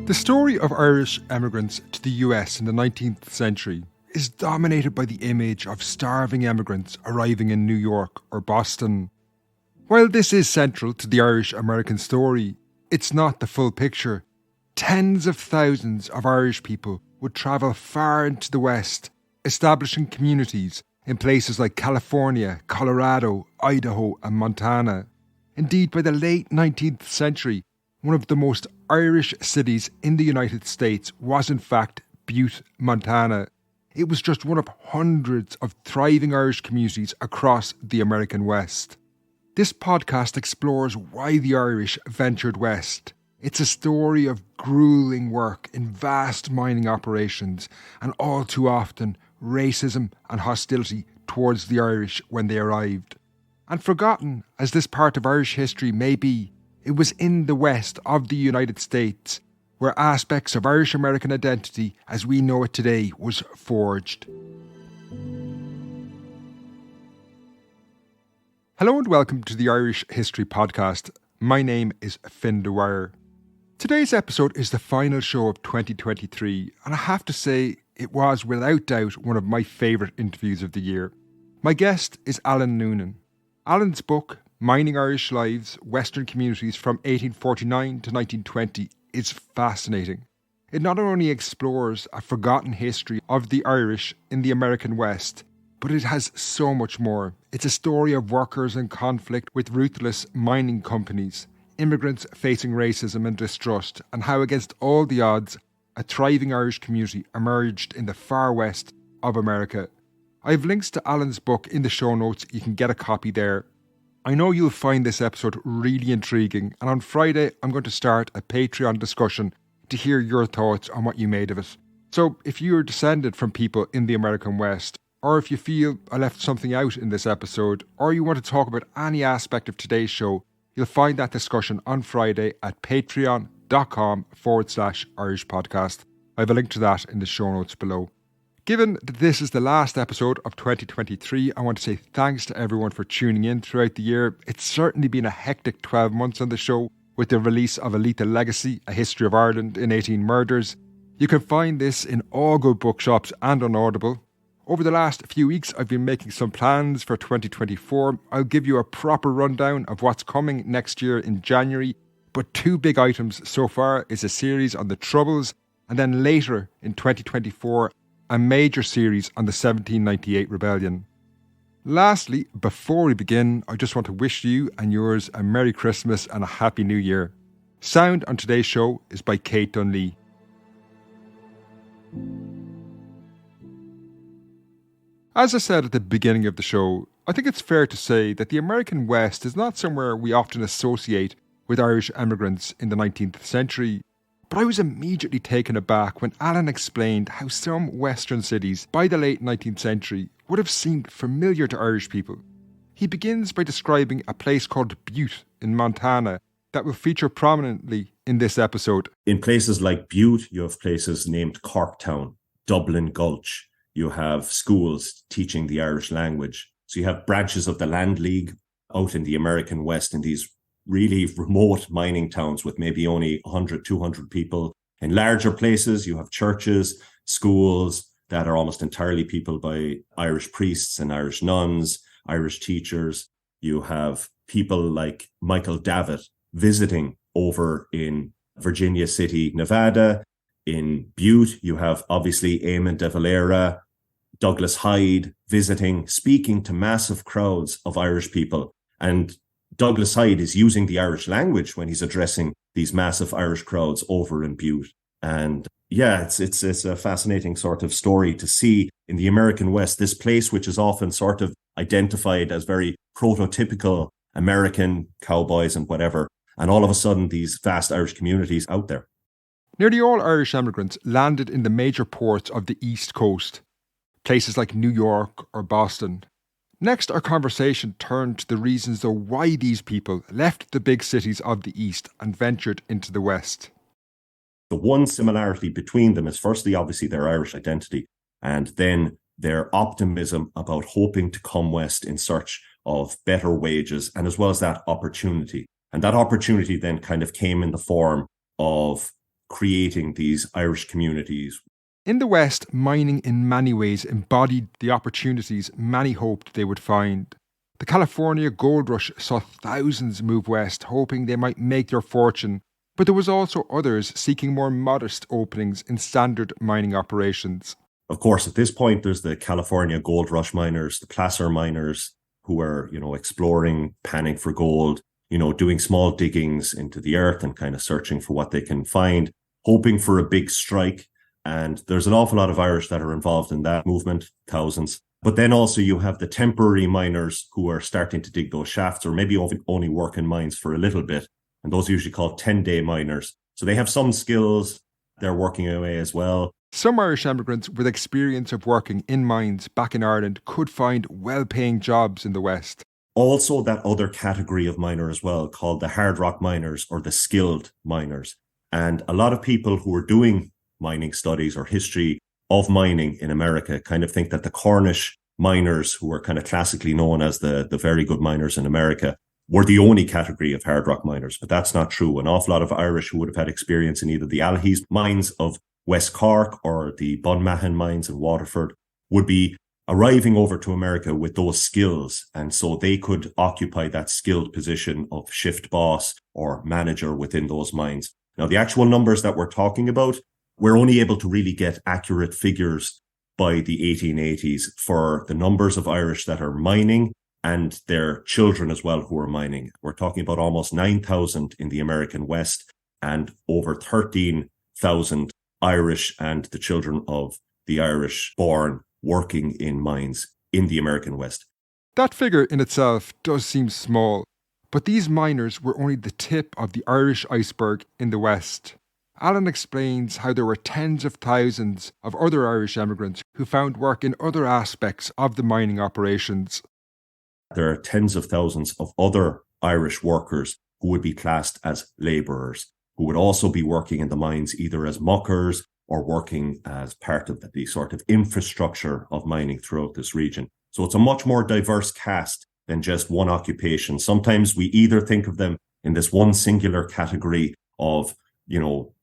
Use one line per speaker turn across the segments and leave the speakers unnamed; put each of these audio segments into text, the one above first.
The story of Irish emigrants to the US in the 19th century is dominated by the image of starving emigrants arriving in New York or Boston. While this is central to the Irish-American story, it's not the full picture. Tens of thousands of Irish people would travel far into the West, establishing communities in places like California, Colorado, Idaho and Montana. Indeed, by the late 19th century, one of the most Irish cities in the United States was in fact Butte, Montana. It was just one of hundreds of thriving Irish communities across the American West. This podcast explores why the Irish ventured west. It's a story of gruelling work in vast mining operations and all too often racism and hostility towards the Irish when they arrived. And forgotten as this part of Irish history may be, it was in the west of the United States where aspects of Irish American identity as we know it today was forged. Hello and welcome to the Irish History Podcast. My name is Finn Dwyer. Today's episode is the final show of 2023 and I have to say it was without doubt one of my favourite interviews of the year. My guest is Alan Noonan. Alan's book, Mining Irish Lives, Western Communities from 1849 to 1920 is fascinating. It not only explores a forgotten history of the Irish in the American West, but it has so much more. It's a story of workers in conflict with ruthless mining companies, immigrants facing racism and distrust, and how against all the odds, a thriving Irish community emerged in the far west of America. I have links to Alan's book in the show notes. You can get a copy there. I know you'll find this episode really intriguing, and on Friday I'm going to start a Patreon discussion to hear your thoughts on what you made of it. So if you're descended from people in the American West, or if you feel I left something out in this episode, or you want to talk about any aspect of today's show, you'll find that discussion on Friday at patreon.com/Irish podcast. I have a link to that in the show notes below. Given that this is the last episode of 2023, I want to say thanks to everyone for tuning in throughout the year. It's certainly been a hectic 12 months on the show with the release of A Lethal Legacy, A History of Ireland in 18 Murders. You can find this in all good bookshops and on Audible. Over the last few weeks, I've been making some plans for 2024. I'll give you a proper rundown of what's coming next year in January. But two big items so far is a series on the Troubles, and then later in 2024, a major series on the 1798 rebellion. Lastly, before we begin, I just want to wish you and yours a Merry Christmas and a Happy New Year. Sound on today's show is by Kate Dunley. As I said at the beginning of the show, I think it's fair to say that the American West is not somewhere we often associate with Irish emigrants in the 19th century. But I was immediately taken aback when Alan explained how some Western cities by the late 19th century would have seemed familiar to Irish people. He begins by describing a place called Butte in Montana that will feature prominently in this episode.
In places like Butte, you have places named Corktown, Dublin Gulch. You have schools teaching the Irish language. So you have branches of the Land League out in the American West in these really remote mining towns with maybe only 100, 200 people. In larger places, you have churches, schools that are almost entirely peopled by Irish priests and Irish nuns, Irish teachers. You have people like Michael Davitt visiting over in Virginia City, Nevada. In Butte, you have obviously Eamon de Valera, Douglas Hyde visiting, speaking to massive crowds of Irish people. And Douglas Hyde is using the Irish language when he's addressing these massive Irish crowds over in Butte. And yeah, it's a fascinating sort of story to see in the American West, this place which is often sort of identified as very prototypical American cowboys and whatever. And all of a sudden, these vast Irish communities out there.
Nearly all Irish emigrants landed in the major ports of the East Coast, places like New York or Boston. Next, our conversation turned to the reasons though why these people left the big cities of the East and ventured into the West.
The one similarity between them is firstly, obviously, their Irish identity, and then their optimism about hoping to come west in search of better wages and as well as that opportunity. And that opportunity then kind of came in the form of creating these Irish communities.
In the West, mining in many ways embodied the opportunities many hoped they would find. The California Goldrush saw thousands move west, hoping they might make their fortune, but there was also others seeking more modest openings in standard mining operations.
Of course, at this point, there's the California Goldrush miners, the placer miners who are, exploring, panning for gold, doing small diggings into the earth and kind of searching for what they can find, hoping for a big strike. And there's an awful lot of Irish that are involved in that movement, thousands. But then also you have the temporary miners who are starting to dig those shafts or maybe only work in mines for a little bit. And those are usually called 10-day miners. So they have some skills. They're working away as well.
Some Irish emigrants with experience of working in mines back in Ireland could find well-paying jobs in the West.
Also that other category of miner as well called the hard rock miners or the skilled miners. And a lot of people who are doing mining studies or history of mining in America kind of think that the Cornish miners, who are kind of classically known as the very good miners in America, were the only category of hard rock miners. But that's not true. An awful lot of Irish who would have had experience in either the Allies mines of West Cork or the Bunmahan mines in Waterford would be arriving over to America with those skills. And so they could occupy that skilled position of shift boss or manager within those mines. Now, the actual numbers that we're talking about, we're only able to really get accurate figures by the 1880s for the numbers of Irish that are mining and their children as well who are mining. We're talking about almost 9,000 in the American West and over 13,000 Irish and the children of the Irish born working in mines in the American West.
That figure in itself does seem small, but these miners were only the tip of the Irish iceberg in the West. Alan explains how there were tens of thousands of other Irish emigrants who found work in other aspects of the mining operations.
There are tens of thousands of other Irish workers who would be classed as labourers, who would also be working in the mines either as muckers or working as part of the sort of infrastructure of mining throughout this region. So it's a much more diverse cast than just one occupation. Sometimes we either think of them in this one singular category of,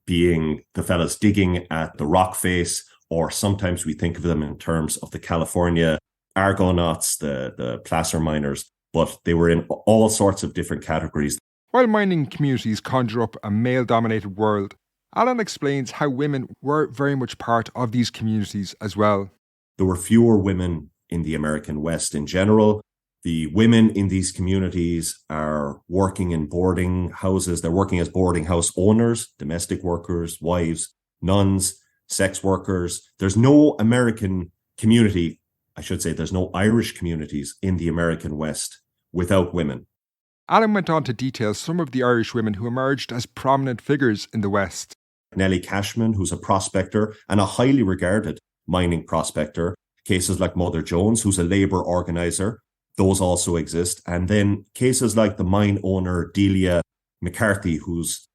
being the fellas digging at the rock face, or sometimes we think of them in terms of the California Argonauts, the placer miners, but they were in all sorts of different categories.
While mining communities conjure up a male-dominated world, Alan explains how women were very much part of these communities as well.
There were fewer women in the American West in general. The women in these communities are working in boarding houses. They're working as boarding house owners, domestic workers, wives, nuns, sex workers. There's no American community, I should say, there's no Irish communities in the American West without women.
Alan went on to detail some of the Irish women who emerged as prominent figures in the West.
Nellie Cashman, who's a prospector and a highly regarded mining prospector. Cases like Mother Jones, who's a labour organiser. Those also exist. And then cases like the mine owner, Delia McCarthy, who's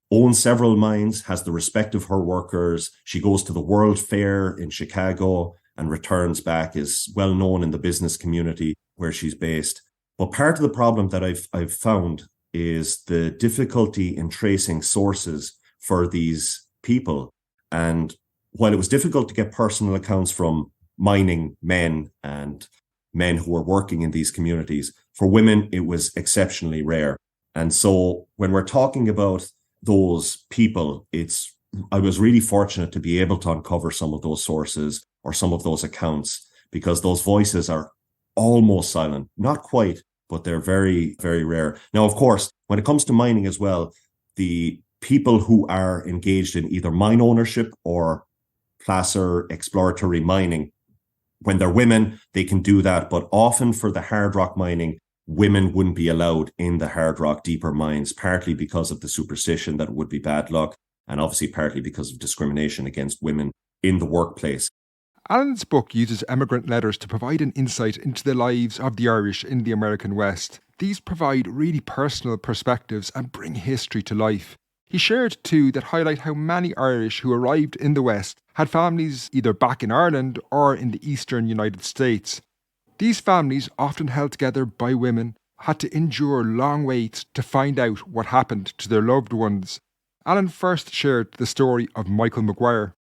owns several mines, has the respect of her workers. She goes to the World Fair in Chicago and returns back, is well known in the business community where she's based. But part of the problem that I've found is the difficulty in tracing sources for these people. And while it was difficult to get personal accounts from mining men and men who were working in these communities, for women, it was exceptionally rare. And so when we're talking about those people, I was really fortunate to be able to uncover some of those sources or some of those accounts, because those voices are almost silent. Not quite, but they're very, very rare. Now, of course, when it comes to mining as well, the people who are engaged in either mine ownership or placer exploratory mining, when they're women, they can do that. But often for the hard rock mining, women wouldn't be allowed in the hard rock deeper mines, partly because of the superstition that it would be bad luck, and obviously partly because of discrimination against women in the workplace.
Alan's book uses emigrant letters to provide an insight into the lives of the Irish in the American West. These provide really personal perspectives and bring history to life. He shared two that highlight how many Irish who arrived in the West had families either back in Ireland or in the eastern United States. These families, often held together by women, had to endure long waits to find out what happened to their loved ones. Alan first shared the story of Michael Maguire.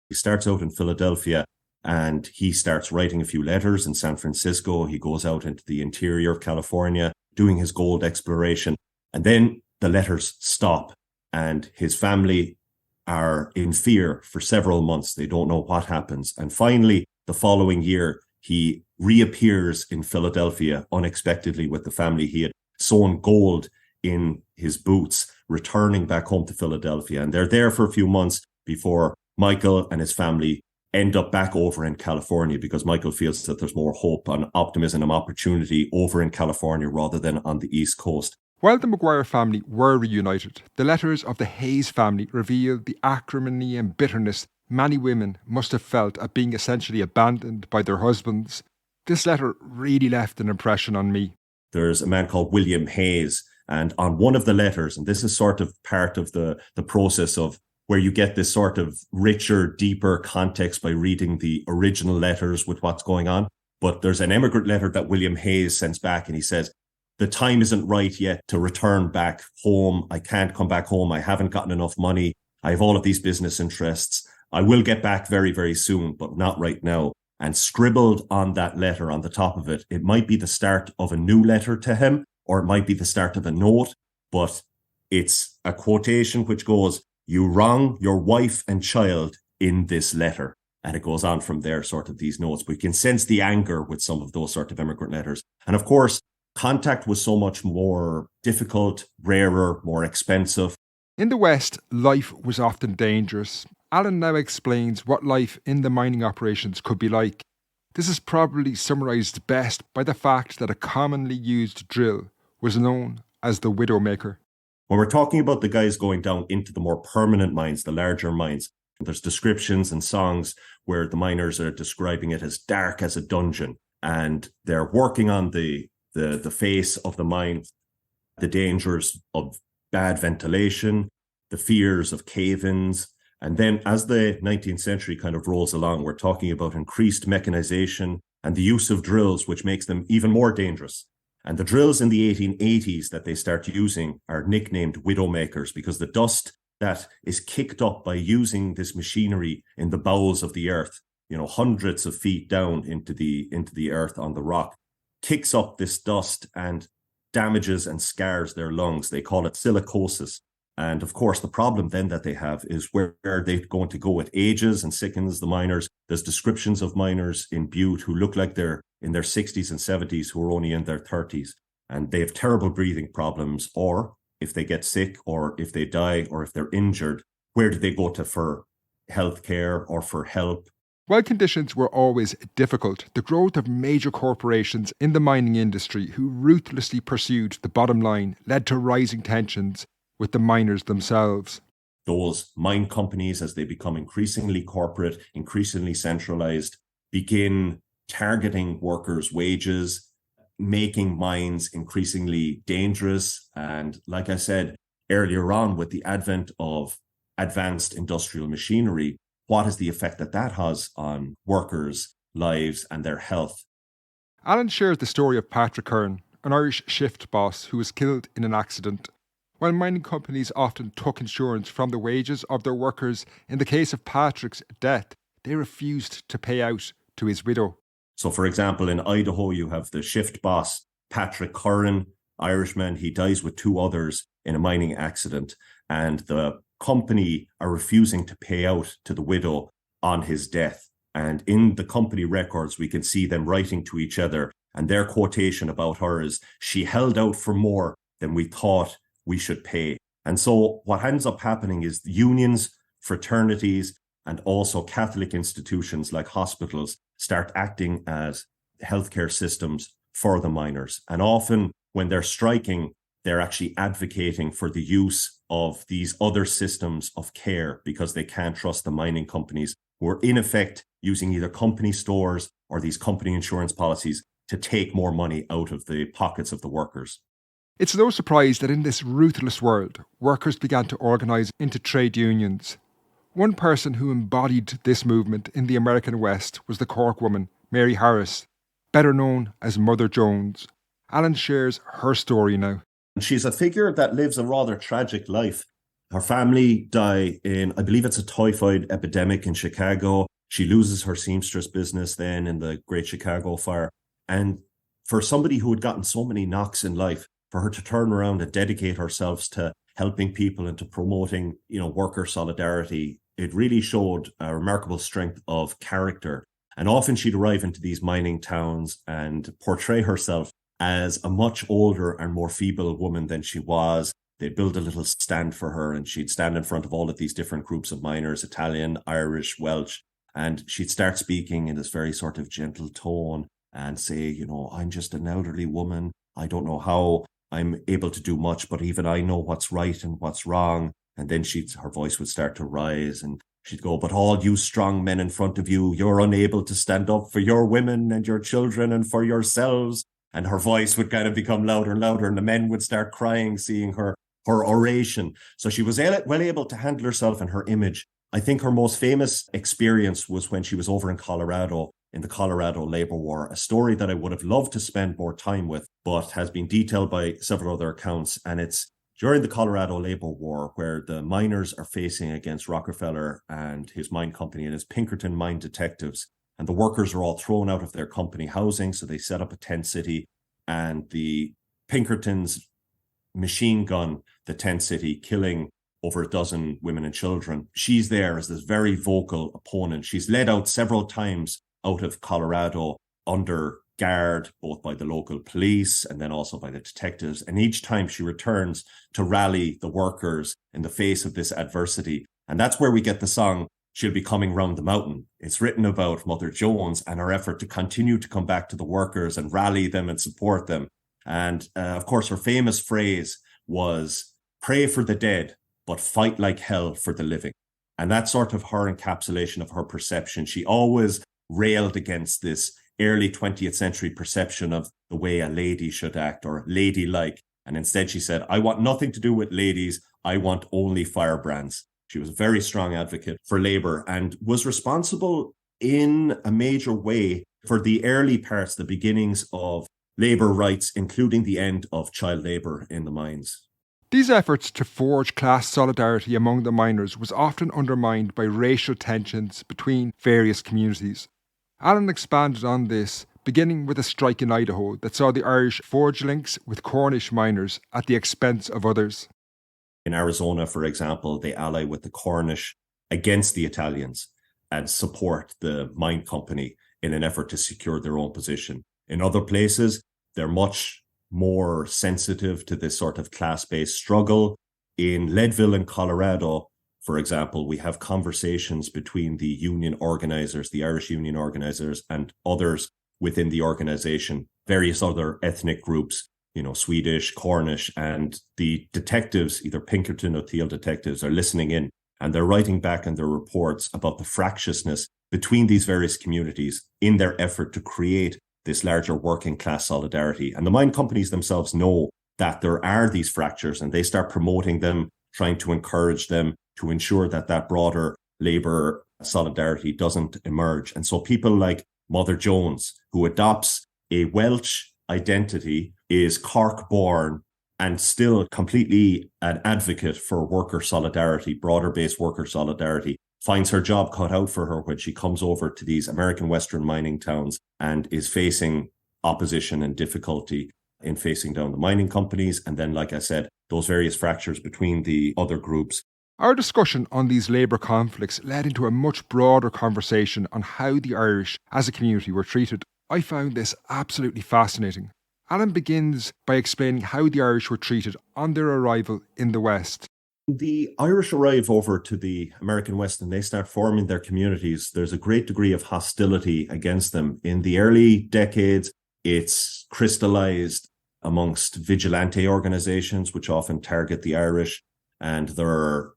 He starts out in Philadelphia and he starts writing a few letters in San Francisco. He goes out into the interior of California doing his gold exploration. And then the letters stop and his family are in fear for several months. They don't know what happens. And finally, the following year, he reappears in Philadelphia unexpectedly with the family. He had sewn gold in his boots, returning back home to Philadelphia. And they're there for a few months before Michael and his family end up back over in California, because Michael feels that there's more hope and optimism and opportunity over in California rather than on the East Coast.
While the Maguire family were reunited, the letters of the Hayes family revealed the acrimony and bitterness many women must have felt at being essentially abandoned by their husbands. This letter really left an impression on me.
There's a man called William Hayes, and on one of the letters, and this is sort of part of the process of where you get this sort of richer, deeper context by reading the original letters with what's going on. But there's an immigrant letter that William Hayes sends back, and he says, "The time isn't right yet to return back home. I can't come back home. I haven't gotten enough money. I have all of these business interests. I will get back very, very soon, but not right now." And scribbled on that letter, on the top of it, it might be the start of a new letter to him, or it might be the start of a note, but it's a quotation which goes, "You wrong your wife and child in this letter." And it goes on from there, sort of these notes. But you can sense the anger with some of those sort of immigrant letters. And of course, contact was so much more difficult, rarer, more expensive.
In the West, life was often dangerous. Alan now explains what life in the mining operations could be like. This is probably summarised best by the fact that a commonly used drill was known as the Widowmaker.
When we're talking about the guys going down into the more permanent mines, the larger mines, there's descriptions and songs where the miners are describing it as dark as a dungeon. And they're working on the face of the mine, the dangers of bad ventilation, the fears of cave-ins. And then as the 19th century kind of rolls along, we're talking about increased mechanization and the use of drills, which makes them even more dangerous. And the drills in the 1880s that they start using are nicknamed Widowmakers, because the dust that is kicked up by using this machinery in the bowels of the earth, hundreds of feet down into the earth on the rock, kicks up this dust and damages and scars their lungs. They call it silicosis. And of course, the problem then that they have is where are they going to go? It ages and sickens the miners. There's descriptions of miners in Butte who look like they're in their 60s and 70s, who are only in their 30s. And they have terrible breathing problems, or if they get sick, or if they die, or if they're injured, where do they go to for healthcare or for help?
While conditions were always difficult, the growth of major corporations in the mining industry who ruthlessly pursued the bottom line led to rising tensions with the miners themselves.
Those mine companies, as they become increasingly corporate, increasingly centralized, begin targeting workers' wages, making mines increasingly dangerous. And like I said earlier on, with the advent of advanced industrial machinery, what is the effect that has on workers' lives and their health?
Alan shared the story of Patrick Hearn, an Irish shift boss who was killed in an accident. While mining companies often took insurance from the wages of their workers, in the case of Patrick's death, they refused to pay out to his widow.
So, for example, in Idaho, you have the shift boss, Patrick Curran, Irishman. He dies with two others in a mining accident, and the company are refusing to pay out to the widow on his death. And in the company records, we can see them writing to each other, and their quotation about her is, "She held out for more than we thought we should pay." And so what ends up happening is unions, fraternities, and also Catholic institutions like hospitals start acting as healthcare systems for the miners. And often when they're striking, they're actually advocating for the use of these other systems of care because they can't trust the mining companies, who are in effect using either company stores or these company insurance policies to take more money out of the pockets of the workers.
It's no surprise that in this ruthless world, workers began to organise into trade unions. One person who embodied this movement in the American West was the Cork woman, Mary Harris, better known as Mother Jones. Alan shares her story now.
She's a figure that lives a rather tragic life. Her family die in, I believe it's a typhoid epidemic in Chicago. She loses her seamstress business then in the Great Chicago Fire. And for somebody who had gotten so many knocks in life, for her to turn around and dedicate herself to helping people and to promoting, worker solidarity, it really showed a remarkable strength of character. And often she'd arrive into these mining towns and portray herself as a much older and more feeble woman than she was. They'd build a little stand for her and she'd stand in front of all of these different groups of miners, Italian, Irish, Welsh, and she'd start speaking in this very sort of gentle tone and say, I'm just an elderly woman. I don't know how I'm able to do much, but even I know what's right and what's wrong. And then her voice would start to rise and she'd go, but all you strong men in front of you, you're unable to stand up for your women and your children and for yourselves. And her voice would kind of become louder and louder and the men would start crying, seeing her oration. So she was well able to handle herself and her image. I think her most famous experience was when she was over in Colorado in the Colorado Labor War, a story that I would have loved to spend more time with, but has been detailed by several other accounts. And it's during the Colorado Labor War where the miners are facing against Rockefeller and his mine company and his Pinkerton mine detectives. And the workers are all thrown out of their company housing. So they set up a tent city and the Pinkertons machine gun the tent city, killing over a dozen women and children. She's there as this very vocal opponent. She's led out several times out of Colorado under guard, both by the local police and then also by the detectives. And each time she returns to rally the workers in the face of this adversity. And that's where we get the song, She'll Be Coming Round the Mountain. It's written about Mother Jones and her effort to continue to come back to the workers and rally them and support them. And of course, her famous phrase was, pray for the dead, but fight like hell for the living. And that's sort of her encapsulation of her perception. She always railed against this early 20th century perception of the way a lady should act or ladylike. And instead she said, I want nothing to do with ladies. I want only firebrands. She was a very strong advocate for labor and was responsible in a major way for the early parts, the beginnings of labor rights, including the end of child labor in the mines.
These efforts to forge class solidarity among the miners was often undermined by racial tensions between various communities. Alan expanded on this, beginning with a strike in Idaho that saw the Irish forge links with Cornish miners at the expense of others.
In Arizona, for example, they ally with the Cornish against the Italians and support the mine company in an effort to secure their own position. In other places, they're much more sensitive to this sort of class-based struggle. In Leadville in Colorado, for example, we have conversations between the union organizers, the Irish union organizers, and others within the organization, various other ethnic groups, Swedish, Cornish, and the detectives, either Pinkerton or Thiel detectives, are listening in and they're writing back in their reports about the fractiousness between these various communities in their effort to create this larger working class solidarity. And the mine companies themselves know that there are these fractures and they start promoting them, trying to encourage them to ensure that that broader labor solidarity doesn't emerge. And so people like Mother Jones, who adopts a Welsh identity, is Cork born and still completely an advocate for worker solidarity, broader based worker solidarity, finds her job cut out for her when she comes over to these American Western mining towns and is facing opposition and difficulty in facing down the mining companies. And then, like I said, those various fractures between the other groups.
Our discussion on these labour conflicts led into a much broader conversation on how the Irish as a community were treated. I found this absolutely fascinating. Alan begins by explaining how the Irish were treated on their arrival in the West.
The Irish arrive over to the American West and they start forming their communities. There's a great degree of hostility against them. In the early decades, it's crystallized amongst vigilante organizations, which often target the Irish, and there are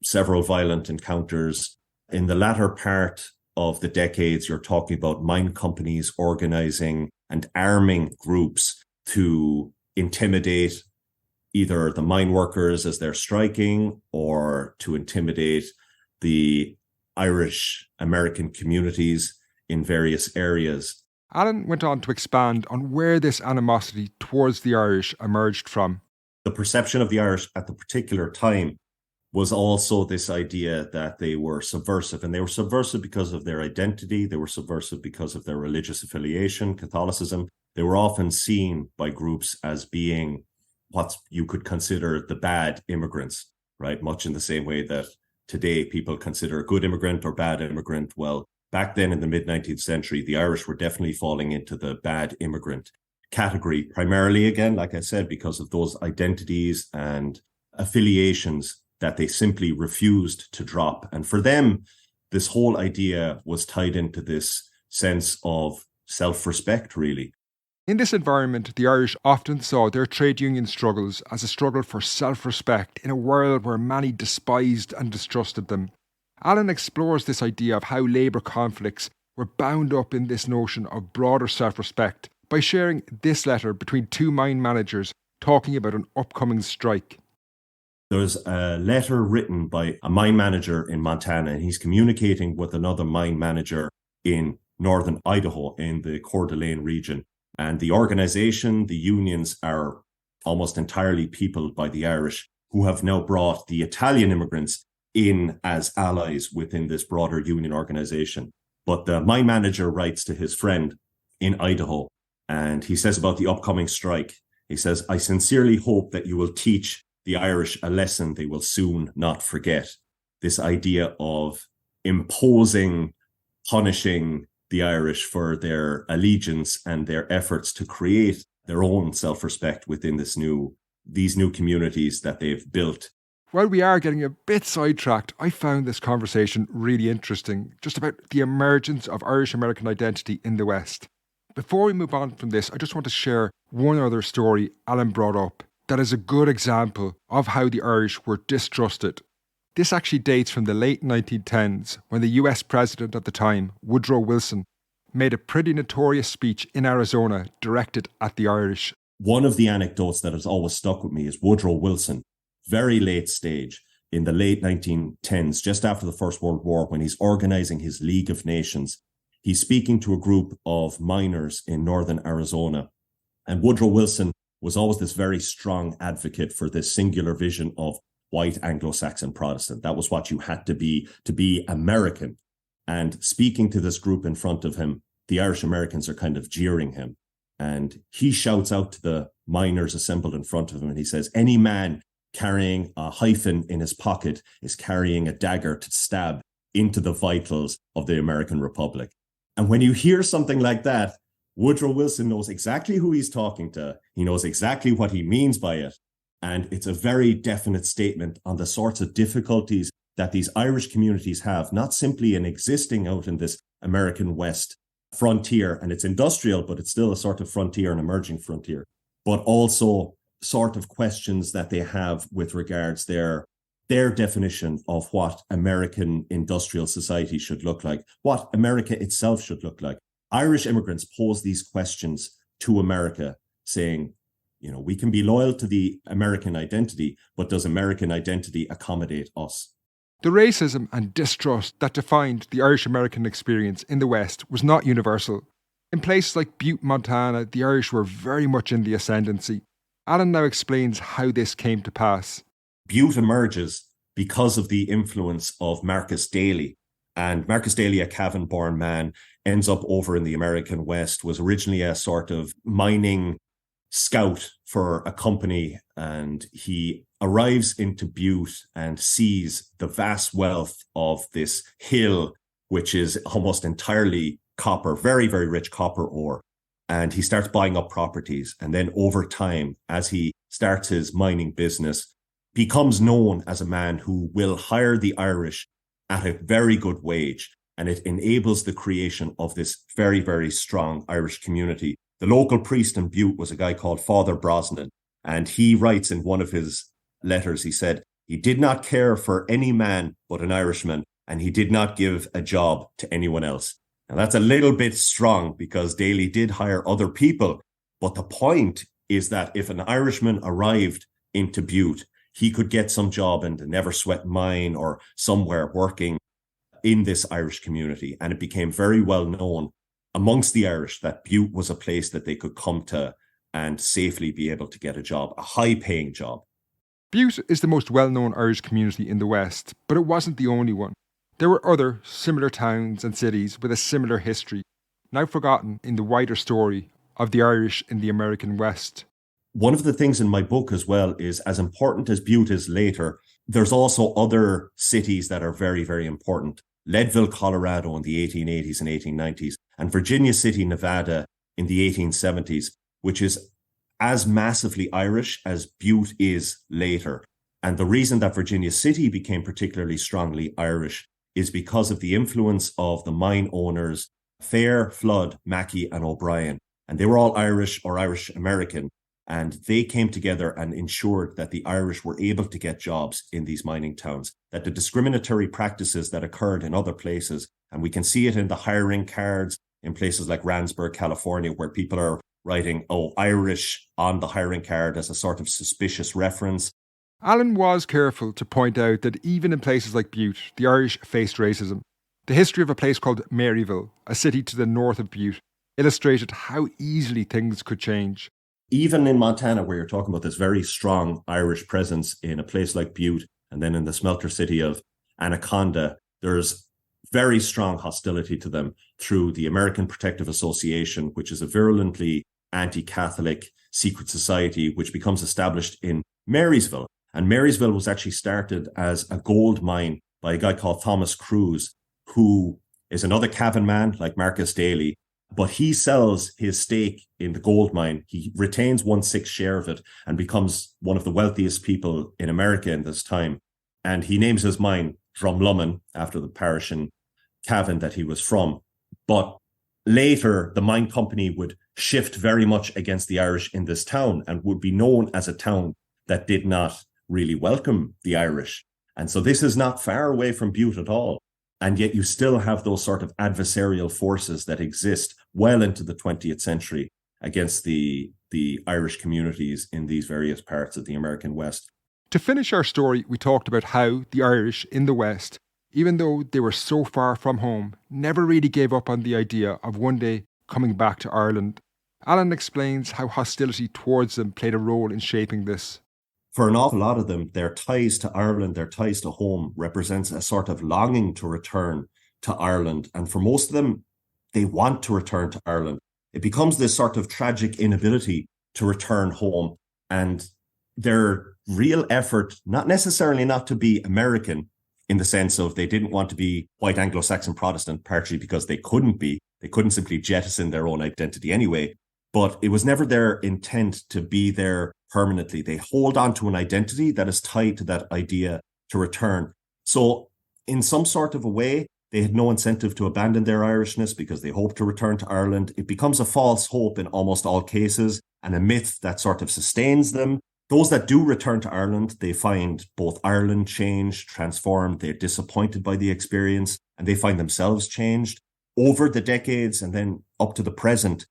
several violent encounters. In the latter part of the decades, you're talking about mine companies organizing and arming groups to intimidate either the mine workers as they're striking or to intimidate the Irish American communities in various areas.
Alan went on to expand on where this animosity towards the Irish emerged from.
The perception of the Irish at the particular time was also this idea that they were subversive, and they were subversive because of their identity. They were subversive because of their religious affiliation, Catholicism. They were often seen by groups as being what you could consider the bad immigrants, right? Much in the same way that today people consider a good immigrant or bad immigrant. Well, back then in the mid-19th century, the Irish were definitely falling into the bad immigrant category, primarily, again, like I said, because of those identities and affiliations that they simply refused to drop. And for them, this whole idea was tied into this sense of self-respect, really.
In this environment, the Irish often saw their trade union struggles as a struggle for self-respect in a world where many despised and distrusted them. Alan explores this idea of how labour conflicts were bound up in this notion of broader self-respect by sharing this letter between two mine managers talking about an upcoming strike.
There's a letter written by a mine manager in Montana, and he's communicating with another mine manager in northern Idaho in the Coeur d'Alene region. And the organization, the unions, are almost entirely peopled by the Irish, who have now brought the Italian immigrants in as allies within this broader union organization. But the mine manager writes to his friend in Idaho, and he says about the upcoming strike, he says, "I sincerely hope that you will teach the Irish a lesson they will soon not forget." This idea of imposing, punishing the Irish for their allegiance and their efforts to create their own self-respect within these new communities that they've built.
While we are getting a bit sidetracked, I found this conversation really interesting, just about the emergence of Irish American identity in the West. Before we move on from this, I just want to share one other story Alan brought up that is a good example of how the Irish were distrusted. This actually dates from the late 1910s, when the US president at the time, Woodrow Wilson, made a pretty notorious speech in Arizona directed at the Irish.
One of the anecdotes that has always stuck with me is Woodrow Wilson, very late stage, in the late 1910s, just after the First World War, when he's organizing his League of Nations. He's speaking to a group of miners in northern Arizona. And Woodrow Wilson was always this very strong advocate for this singular vision of white Anglo-Saxon Protestant. That was what you had to be American. And speaking to this group in front of him, the Irish Americans are kind of jeering him. And he shouts out to the miners assembled in front of him, and he says, "Any man carrying a hyphen in his pocket is carrying a dagger to stab into the vitals of the American Republic." And when you hear something like that, Woodrow Wilson knows exactly who he's talking to. He knows exactly what he means by it. And it's a very definite statement on the sorts of difficulties that these Irish communities have, not simply in existing out in this American West frontier, and it's industrial, but it's still a sort of frontier, an emerging frontier, but also sort of questions that they have with regards their definition of what American industrial society should look like, what America itself should look like. Irish immigrants pose these questions to America, saying, we can be loyal to the American identity, but does American identity accommodate us?
The racism and distrust that defined the Irish-American experience in the West was not universal. In places like Butte, Montana, the Irish were very much in the ascendancy. Alan now explains how this came to pass.
Butte emerges because of the influence of Marcus Daly. And Marcus Daly, a Cavan-born man, ends up over in the American West, was originally a sort of mining scout for a company, and he arrives into Butte and sees the vast wealth of this hill, which is almost entirely copper, very, very rich copper ore. And he starts buying up properties. And then over time, as he starts his mining business, becomes known as a man who will hire the Irish at a very good wage. And it enables the creation of this very, very strong Irish community. The local priest in Butte was a guy called Father Brosnan. And he writes in one of his letters, he said, he did not care for any man but an Irishman, and he did not give a job to anyone else. Now that's a little bit strong because Daly did hire other people. But the point is that if an Irishman arrived into Butte, he could get some job in the Never Sweat mine or somewhere working in this Irish community. And it became very well known amongst the Irish that Butte was a place that they could come to and safely be able to get a job, a high-paying job.
Butte is the most well-known Irish community in the West, but it wasn't the only one. There were other similar towns and cities with a similar history, now forgotten in the wider story of the Irish in the American West.
One of the things in my book as well is, as important as Butte is later, there's also other cities that are very, very important. Leadville, Colorado in the 1880s and 1890s, and Virginia City, Nevada in the 1870s, which is as massively Irish as Butte is later. And the reason that Virginia City became particularly strongly Irish is because of the influence of the mine owners, Fair, Flood, Mackey, and O'Brien. And they were all Irish or Irish American. And they came together and ensured that the Irish were able to get jobs in these mining towns, that the discriminatory practices that occurred in other places, and we can see it in the hiring cards in places like Randsburg, California, where people are writing, Irish on the hiring card as a sort of suspicious reference.
Alan was careful to point out that even in places like Butte, the Irish faced racism. The history of a place called Maryville, a city to the north of Butte, illustrated how easily things could change.
Even in Montana, where you're talking about this very strong Irish presence in a place like Butte, and then in the smelter city of Anaconda, there's very strong hostility to them through the American Protective Association, which is a virulently anti-Catholic secret society, which becomes established in Marysville. And Marysville was actually started as a gold mine by a guy called Thomas Cruise, who is another Cavan man like Marcus Daly, but he sells his stake in the gold mine. He retains 1/6 share of it and becomes one of the wealthiest people in America in this time. And he names his mine Drumlumman after the parish in Cavan that he was from. But later, the mine company would shift very much against the Irish in this town and would be known as a town that did not really welcome the Irish. And so this is not far away from Butte at all. And yet you still have those sort of adversarial forces that exist well into the 20th century against the Irish communities in these various parts of the American West.
To finish our story, we talked about how the Irish in the West, even though they were so far from home, never really gave up on the idea of one day coming back to Ireland. Alan explains how hostility towards them played a role in shaping this.
For an awful lot of them, their ties to Ireland, their ties to home represents a sort of longing to return to Ireland. And for most of them, they want to return to Ireland. It becomes this sort of tragic inability to return home. And their real effort, not necessarily not to be American in the sense of they didn't want to be white Anglo-Saxon Protestant, partly because they couldn't be. They couldn't simply jettison their own identity anyway. But it was never their intent to be there permanently. They hold on to an identity that is tied to that idea to return. So in some sort of a way, they had no incentive to abandon their Irishness because they hoped to return to Ireland. It becomes a false hope in almost all cases and a myth that sort of sustains them. Those that do return to Ireland, they find both Ireland changed, transformed. They're disappointed by the experience and they find themselves changed over the decades and then up to the present.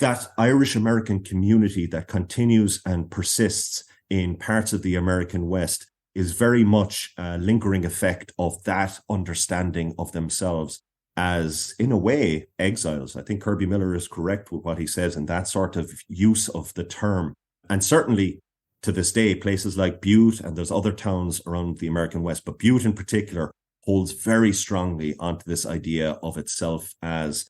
That Irish-American community that continues and persists in parts of the American West is very much a lingering effect of that understanding of themselves as, in a way, exiles. I think Kirby Miller is correct with what he says in that sort of use of the term. And certainly to this day, places like Butte, and there's other towns around the American West, but Butte in particular holds very strongly onto this idea of itself as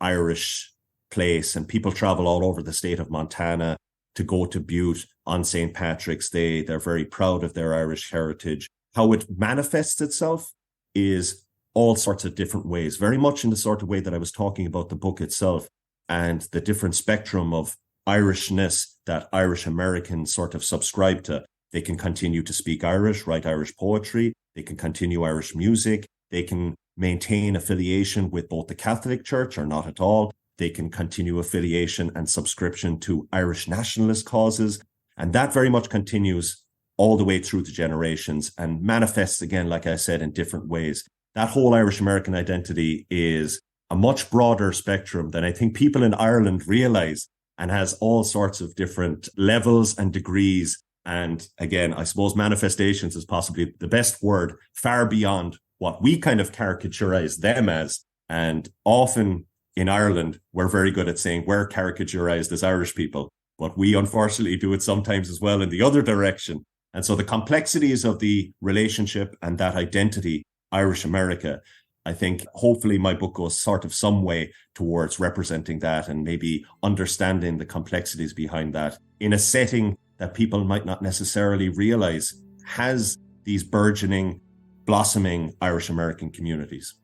Irish place, and people travel all over the state of Montana to go to Butte on St. Patrick's Day. They're very proud of their Irish heritage. How it manifests itself is all sorts of different ways, very much in the sort of way that I was talking about the book itself and the different spectrum of Irishness that Irish Americans sort of subscribe to. They can continue to speak Irish, write Irish poetry. They can continue Irish music. They can maintain affiliation with both the Catholic Church or not at all. They can continue affiliation and subscription to Irish nationalist causes. And that very much continues all the way through the generations and manifests, again, like I said, in different ways. That whole Irish American identity is a much broader spectrum than I think people in Ireland realize, and has all sorts of different levels and degrees. And again, I suppose manifestations is possibly the best word, far beyond what we kind of caricaturize them as. And often in Ireland, we're very good at saying we're caricaturized as Irish people, but we unfortunately do it sometimes as well in the other direction. And so the complexities of the relationship and that identity, Irish America, I think hopefully my book goes sort of some way towards representing that and maybe understanding the complexities behind that in a setting that people might not necessarily realize has these burgeoning, blossoming Irish American communities.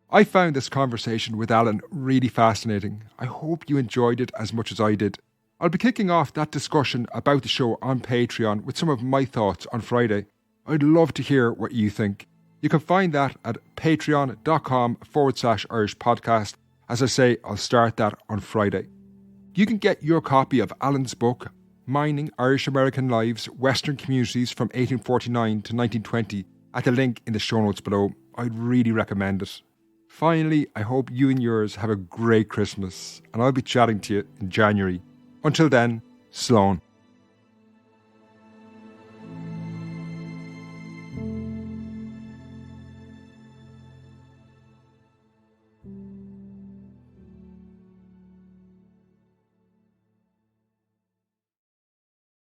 I found this conversation with Alan really fascinating. I hope you enjoyed it as much as I did. I'll be kicking off that discussion about the show on Patreon with some of my thoughts on Friday. I'd love to hear what you think. You can find that at patreon.com/Irish podcast. As I say, I'll start that on Friday. You can get your copy of Alan's book, Mining Irish American Lives, Western Communities from 1849 to 1920, at the link in the show notes below. I'd really recommend it. Finally, I hope you and yours have a great Christmas, and I'll be chatting to you in January. Until then, Slán.